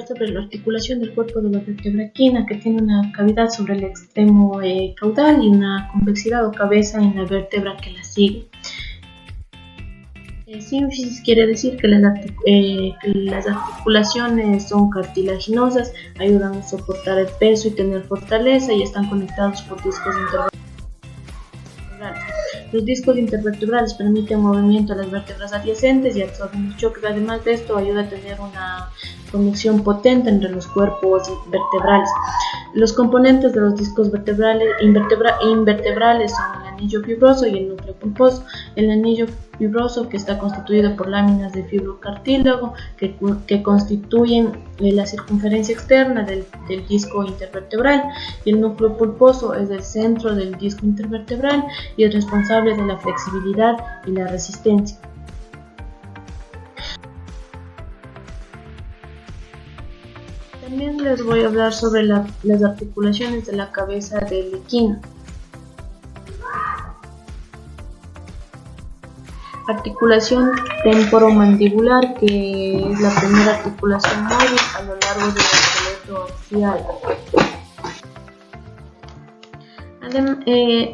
hablar sobre la articulación del cuerpo de la vértebra equina, que tiene una cavidad sobre el extremo caudal y una convexidad o cabeza en la vértebra que la sigue. Sínfisis quiere decir que las articulaciones son cartilaginosas, ayudan a soportar el peso y tener fortaleza y están conectados por discos intervertebrales. Los discos intervertebrales permiten movimiento a las vértebras adyacentes y absorben los choques. Además de esto, ayuda a tener una conexión potente entre los cuerpos vertebrales. Los componentes de los discos invertebrales son el anillo fibroso y el núcleo pulposo. El anillo fibroso, que está constituido por láminas de fibrocartílago que constituyen la circunferencia externa del disco intervertebral, y el núcleo pulposo es el centro del disco intervertebral y es responsable de la flexibilidad y la resistencia. También les voy a hablar sobre las articulaciones de la cabeza del equino. Articulación temporomandibular, que es la primera articulación móvil a lo largo del esqueleto axial.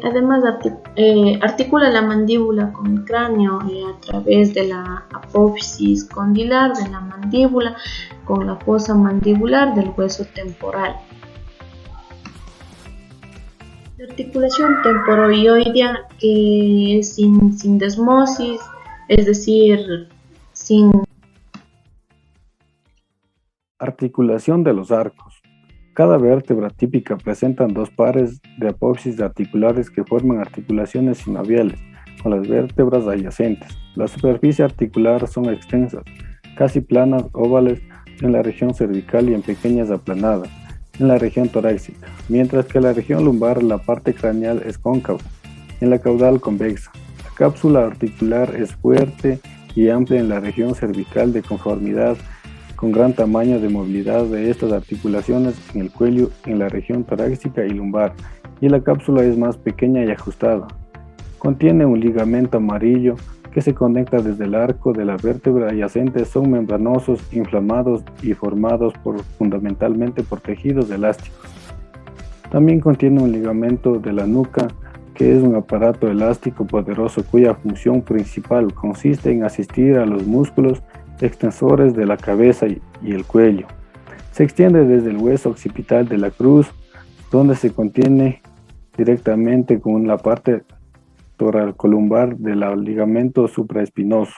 Además, articula la mandíbula con el cráneo a través de la apófisis condilar de la mandíbula con la fosa mandibular del hueso temporal. La articulación temporoidea, que es sin desmosis, es decir, sin articulación de los arcos. Cada vértebra típica presenta dos pares de apófisis articulares que forman articulaciones sinoviales con las vértebras adyacentes. La superficie articular son extensas, casi planas, ovales en la región cervical y en pequeñas aplanadas en la región torácica, mientras que la región lumbar, la parte craneal es cóncava, en la caudal convexa. La cápsula articular es fuerte y amplia en la región cervical de conformidad con gran tamaño de movilidad de estas articulaciones en el cuello, en la región torácica y lumbar, y la cápsula es más pequeña y ajustada. Contiene un ligamento amarillo que se conecta desde el arco de la vértebra adyacente. Son membranosos, inflamados y formados fundamentalmente por tejidos elásticos. También contiene un ligamento de la nuca, que es un aparato elástico poderoso cuya función principal consiste en asistir a los músculos extensores de la cabeza y el cuello. Se extiende desde el hueso occipital de la cruz, donde se contiene directamente con la parte toracolumbar del ligamento supraespinoso.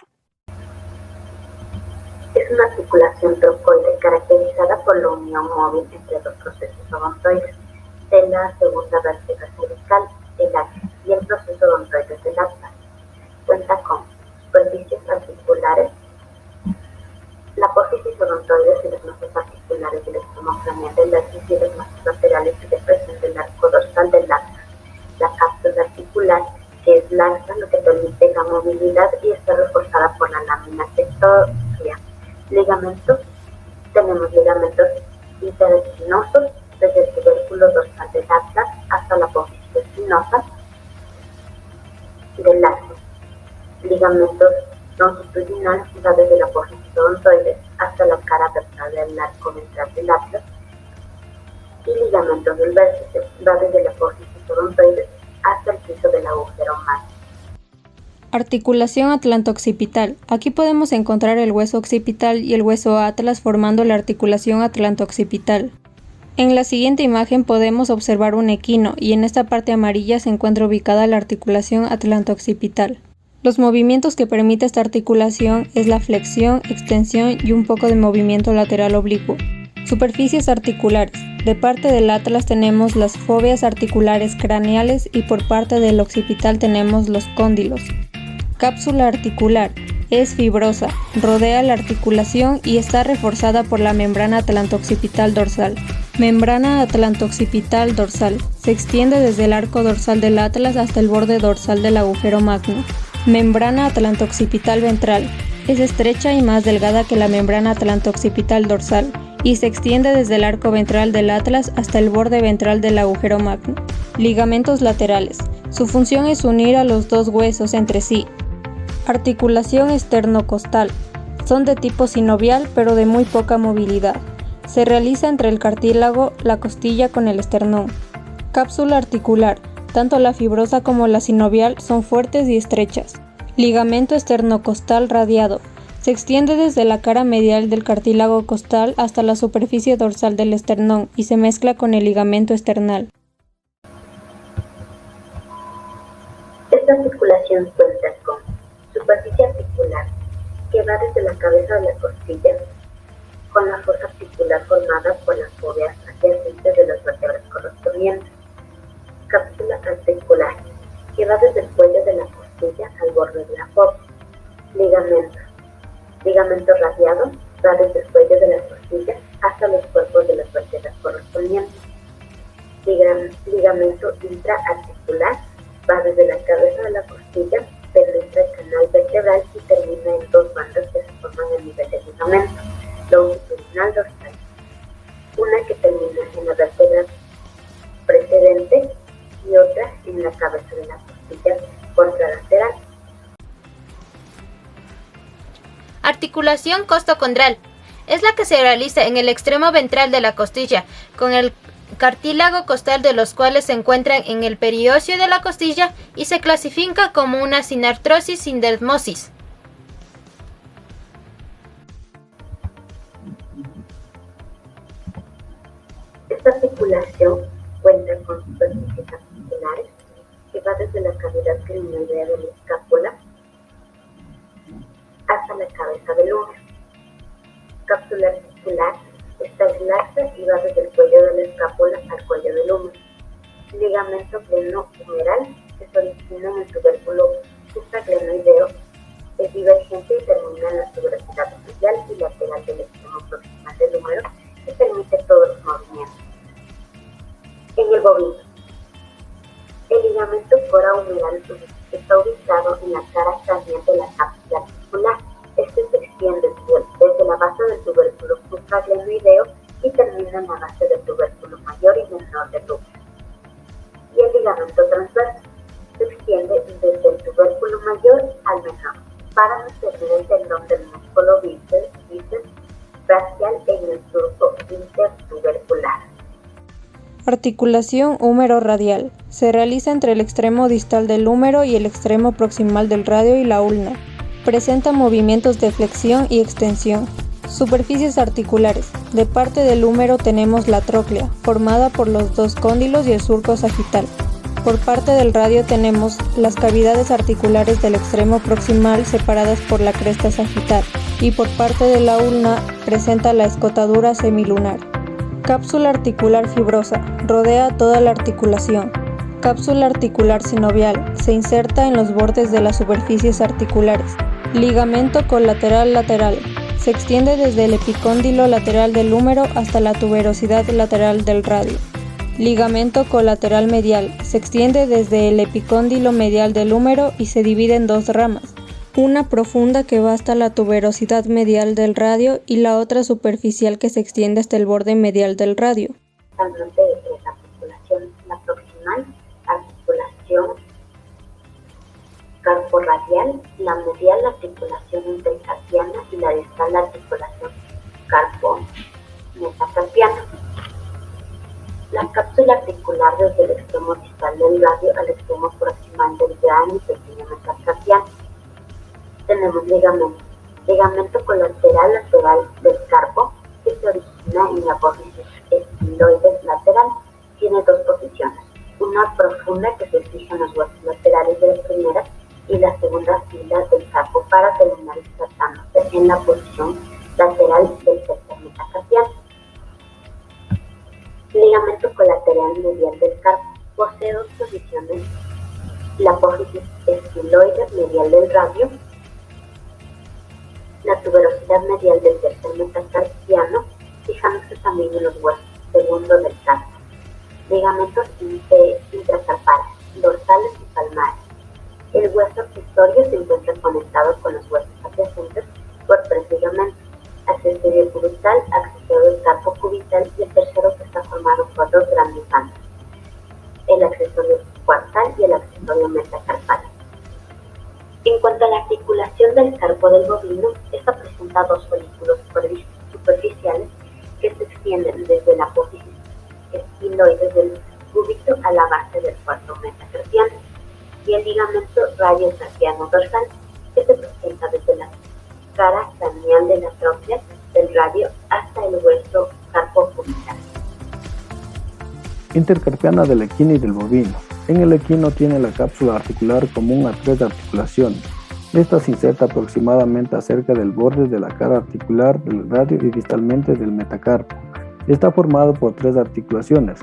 Es una articulación trocoide caracterizada por la unión móvil entre dos procesos odontoides de la segunda vértebra cervical, el axis, y el proceso odontoide del atlas. Cuenta con superficies articulares, la apófisis odontoides y los nudos articulares del extremo craneal del axis y los nudos laterales y depresión del arco dorsal del atlas. La cápsula articular, que es larga, lo que permite la movilidad y está reforzada por la lámina tectórea. Ligamentos, tenemos ligamentos interespinosos desde el tubérculo dorsal del atlas hasta la apófisis espinosa del axis. Ligamentos longitudinales va desde la apófisis odontoides hasta la cara ventral del arco ventral del atlas, y ligamentos del vértice va desde la apófisis odontoides hasta el piso del agujero magno. Articulación atlanto-occipital. Aquí podemos encontrar el hueso occipital y el hueso atlas formando la articulación atlanto-occipital. En la siguiente imagen podemos observar un equino y en esta parte amarilla se encuentra ubicada la articulación atlanto-occipital. Los movimientos que permite esta articulación es la flexión, extensión y un poco de movimiento lateral oblicuo. Superficies articulares. De parte del atlas tenemos las foveas articulares craneales y por parte del occipital tenemos los cóndilos. Cápsula articular. Es fibrosa, rodea la articulación y está reforzada por la membrana atlanto-occipital dorsal. Membrana atlanto-occipital dorsal. Se extiende desde el arco dorsal del atlas hasta el borde dorsal del agujero magno. Membrana atlanto-occipital ventral. Es estrecha y más delgada que la membrana atlanto-occipital dorsal y se extiende desde el arco ventral del atlas hasta el borde ventral del agujero magno. Ligamentos laterales. Su función es unir a los dos huesos entre sí. Articulación esternocostal. Son de tipo sinovial pero de muy poca movilidad. Se realiza entre el cartílago, la costilla con el esternón. Cápsula articular. Tanto la fibrosa como la sinovial son fuertes y estrechas. Ligamento esternocostal radiado. Se extiende desde la cara medial del cartílago costal hasta la superficie dorsal del esternón y se mezcla con el ligamento esternal. Esta articulación cuenta con superficie articular, que va desde la cabeza de la costilla, con la fosa articular formada por las foveas adyacentes de las vértebras correspondientes. Cápsula articular, que va desde el cuello de la costilla al borde de la fosa. Ligamento radiado, va desde el cuello de la costilla hasta los cuerpos de las vértebras correspondientes. Ligamento intraarticular, va desde la cabeza de la costilla, penetra el canal vertebral y termina en dos bandas que se forman a nivel del ligamento longitudinal dorsal. Una que termina en la vértebra precedente y otra en la cabeza de la costilla contralateral. Articulación costocondral. Es la que se realiza en el extremo ventral de la costilla, con el cartílago costal de los cuales se encuentran en el periósteo de la costilla y se clasifica como una sinartrosis sin dermosis. Esta articulación cuenta con superficies articulares que va desde la cavidad crinoidea de la escápula hasta la cabeza del húmero. Cápsula articular está laxa y va desde el cuello de la escápula al cuello del húmero. Ligamento glenohumeral que se origina en el tubérculo supraglenoideo, es divergente y termina en la tuberosidad medial y lateral del extremo proximal del húmero, que permite todos los movimientos. En el bovino, el ligamento forahumeral está ubicado en la cara craneal de la cápsula articular. Este se extiende desde la base del tubérculo supraglenoideo y termina en la base del tubérculo mayor y menor del húmero. Y el ligamento transverso se extiende desde el tubérculo mayor al menor para referir el tendón del músculo bíceps braquial en el surco intertubercular. Articulación húmero-radial. Se realiza entre el extremo distal del húmero y el extremo proximal del radio y la ulna. Presenta movimientos de flexión y extensión. Superficies articulares. De parte del húmero tenemos la tróclea, formada por los dos cóndilos y el surco sagital. Por parte del radio tenemos las cavidades articulares del extremo proximal separadas por la cresta sagital, y por parte de la ulna presenta la escotadura semilunar. Cápsula articular fibrosa. Rodea toda la articulación. Cápsula articular sinovial. Se inserta en los bordes de las superficies articulares. Ligamento colateral lateral. Se extiende desde el epicóndilo lateral del húmero hasta la tuberosidad lateral del radio. Ligamento colateral medial. Se extiende desde el epicóndilo medial del húmero y se divide en dos ramas. Una profunda que va hasta la tuberosidad medial del radio y la otra superficial que se extiende hasta el borde medial del radio. Actualmente la articulación, la proximal, articulación carporradial, la medial, la articulación intercarpiana y la distal, la articulación carpo-metacarpiana. La cápsula articular desde el extremo distal del radio al extremo proximal del gran y pequeño metacarpiano. Tenemos ligamento colateral lateral del carpo, que se origina en la apófisis estiloides lateral. Tiene dos posiciones, una profunda que se fija en los huesos laterales de las primeras y la segunda fila del carpo para terminar insertándose en la posición lateral del tercer metacarpiano. Ligamento colateral medial del carpo posee dos posiciones, la apófisis estiloide medial del radio, la tuberosidad medial del tercer metacarpiano, fijándose también en los huesos segundo del carpo. Ligamentos intracarpales, dorsales y palmares. El hueso accesorio se encuentra conectado con los huesos adyacentes por tres ligamentos: accesorio cubital, accesorio del carpo cubital y el tercero que está formado por dos grandes bandas, el accesorio cuartal y el accesorio metacarpal. En cuanto a la articulación del carpo del bovino, esta presenta dos folículos superficiales que se extienden desde la apófisis esquiloides del cúbito a la base del cuarto metacarpiano, y el ligamento radiocarpiano dorsal, que se presenta desde la cara craneal de la trópea del radio hasta el hueso carpocubital. Intercarpiana del equino y del bovino. En el equino tiene la cápsula articular común a 3 articulaciones. Esta se inserta aproximadamente cerca del borde de la cara articular del radio y distalmente del metacarpo. Está formado por 3 articulaciones,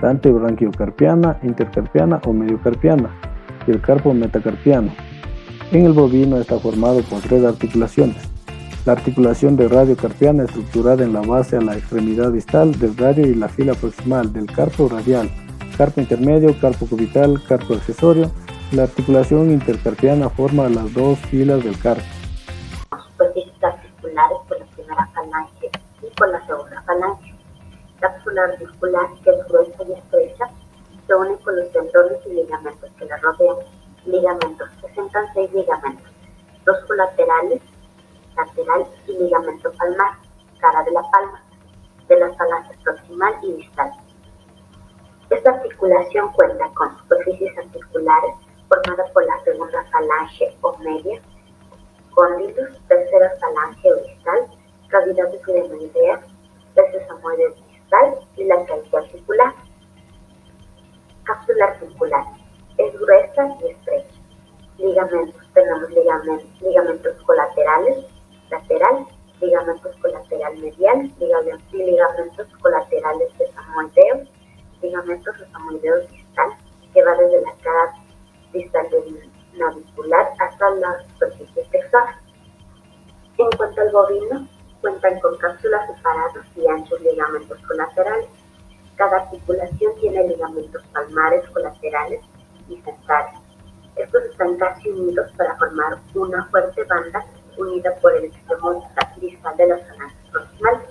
la antebranquiocarpiana, intercarpiana o mediocarpiana y el carpo metacarpiano. En el bovino está formado por 3 articulaciones. La articulación de radiocarpiana estructurada en la base a la extremidad distal del radio y la fila proximal del carpo radial, carpo intermedio, carpo cubital, carpo accesorio. La articulación intercarpiana forma las 2 filas del carpo. Superficies articulares por la primera falange y por la segunda falange. Cápsula articular, que es gruesa y estrecha, se une con los tendones y ligamentos que la rodean. Ligamentos: presentan 6 ligamentos, 2 colaterales, lateral y ligamento palmar, cara de la palma, de las falanges proximal y distal. Esta articulación cuenta con superficies articulares formada por la segunda falange o media, cóndilus, tercera falange o distal, cavidad epidemioidea, tercer sesamoide distal y la caída articular. Cápsula articular: es gruesa y estrecha. Ligamentos: tenemos ligamentos colaterales, lateral, ligamentos colateral medial, ligamentos colaterales sesamoideos, ligamentos sesamoideos distal, que va desde la cara distal del navicular hasta la superficie flexora. En cuanto al bovino, cuentan con cápsulas separadas y anchos ligamentos colaterales. Cada articulación tiene ligamentos palmares colaterales y centrales. Estos están casi unidos para formar una fuerte banda unida por el extremo distal de las falanges proximales.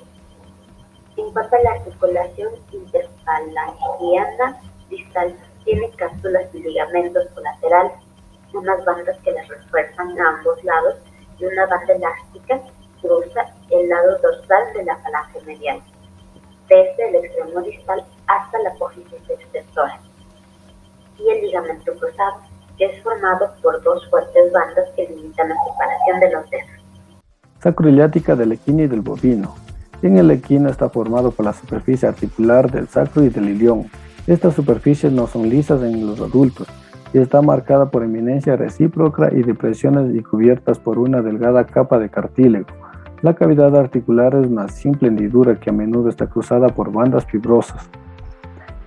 En cuanto a la articulación interfalangiana distal, tiene cápsulas y ligamentos colaterales, unas bandas que las refuerzan a ambos lados y una banda elástica cruza el lado dorsal de la falange medial, desde el extremo distal hasta la apófisis extensora. Y el ligamento cruzado, que es formado por 2 fuertes bandas que limitan la separación de los dedos. Sacroiliática del equino y del bovino. En el equino está formado por la superficie articular del sacro y del ilión. Estas superficies no son lisas en los adultos y está marcada por eminencia recíproca y depresiones y cubiertas por una delgada capa de cartílago. La cavidad articular es una simple hendidura que a menudo está cruzada por bandas fibrosas.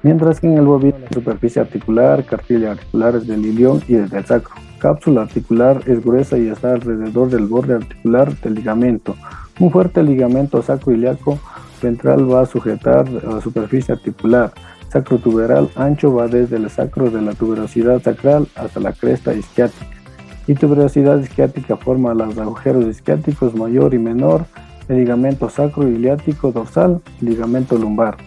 Mientras que en el bovino la superficie articular, cartílago articulares del ilión y del sacro. Cápsula articular es gruesa y está alrededor del borde articular del ligamento. Un fuerte ligamento sacroiliaco ventral va a sujetar a la superficie articular. Sacrotuberal ancho va desde el sacro de la tuberosidad sacral hasta la cresta isquiática. Y tuberosidad isquiática forma los agujeros isquiáticos mayor y menor, el ligamento sacroiliático dorsal, ligamento lumbar.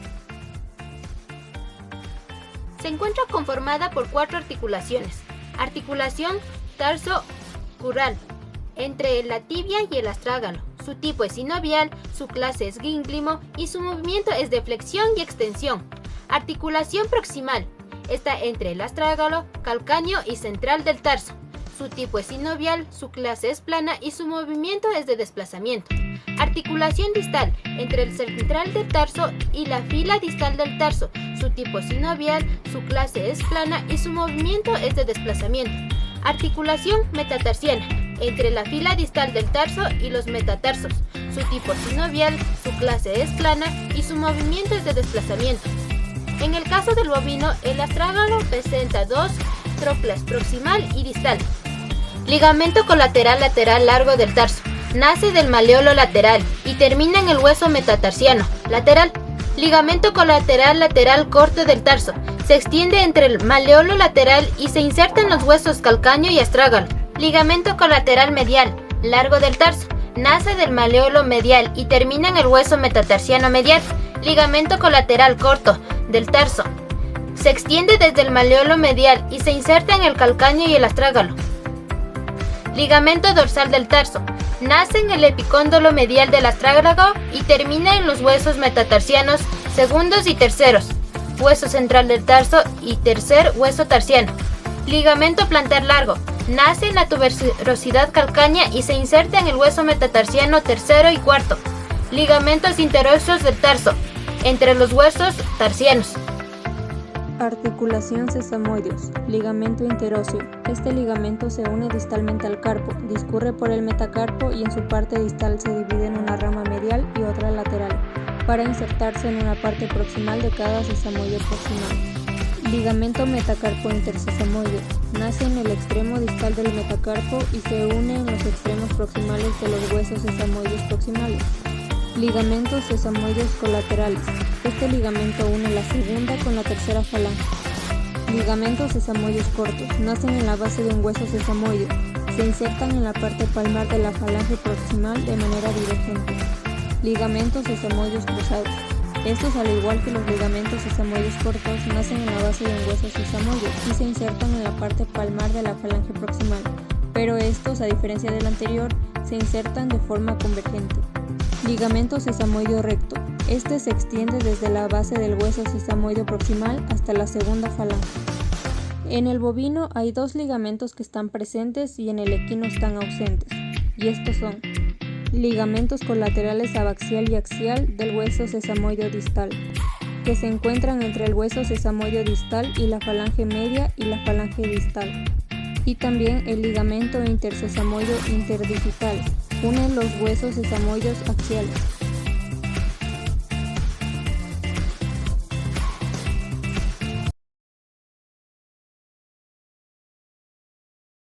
Se encuentra conformada por 4 articulaciones. Articulación tarso-crural, entre la tibia y el astrágalo. Su tipo es sinovial, su clase es gínglimo y su movimiento es de flexión y extensión. Articulación proximal, está entre el astrágalo, calcáneo y central del tarso. Su tipo es sinovial, su clase es plana y su movimiento es de desplazamiento. Articulación distal, entre el central del tarso y la fila distal del tarso. Su tipo es sinovial, su clase es plana y su movimiento es de desplazamiento. Articulación metatarsiana, entre la fila distal del tarso y los metatarsos. Su tipo es sinovial, su clase es plana y su movimiento es de desplazamiento. En el caso del bovino, el astrágalo presenta 2 trócleas, proximal y distal. Ligamento colateral lateral largo del tarso. Nace del maleolo lateral y termina en el hueso metatarsiano lateral. Ligamento colateral lateral corto del tarso. Se extiende entre el maleolo lateral y se inserta en los huesos calcáneo y astrágalo. Ligamento colateral medial, largo del tarso. Nace del maleolo medial y termina en el hueso metatarsiano medial. Ligamento colateral corto del tarso. Se extiende desde el maleolo medial y se inserta en el calcáneo y el astrágalo. Ligamento dorsal del tarso. Nace en el epicóndilo medial del astrálago y termina en los huesos metatarsianos segundos y terceros, hueso central del tarso y tercer hueso tarsiano. Ligamento plantar largo. Nace en la tuberosidad calcánea y se inserta en el hueso metatarsiano tercero y cuarto. Ligamentos interosos del tarso, entre los huesos tarsianos. Articulación sesamoideus. Ligamento interóseo. Este ligamento se une distalmente al carpo, discurre por el metacarpo y en su parte distal se divide en una rama medial y otra lateral, para insertarse en una parte proximal de cada sesamoide proximal. Ligamento metacarpo intersesamoideo. Nace en el extremo distal del metacarpo y se une en los extremos proximales de los huesos sesamoides proximales. Ligamentos sesamoides colaterales. Este ligamento une la segunda con la tercera falange. Ligamentos sesamoides cortos. Nacen en la base de un hueso sesamoideo. Se insertan en la parte palmar de la falange proximal de manera divergente. Ligamentos sesamoides cruzados. Estos, al igual que los ligamentos sesamoides cortos, nacen en la base de un hueso sesamoide y se insertan en la parte palmar de la falange proximal, pero estos, a diferencia del anterior, se insertan de forma convergente. Ligamento sesamoideo recto. Este se extiende desde la base del hueso sesamoideo proximal hasta la segunda falange. En el bovino hay dos ligamentos que están presentes y en el equino están ausentes, y estos son ligamentos colaterales abaxial y axial del hueso sesamoideo distal, que se encuentran entre el hueso sesamoideo distal y la falange media y la falange distal. Y también el ligamento intersesamoideo interdigital, une los huesos sesamoideos axiales.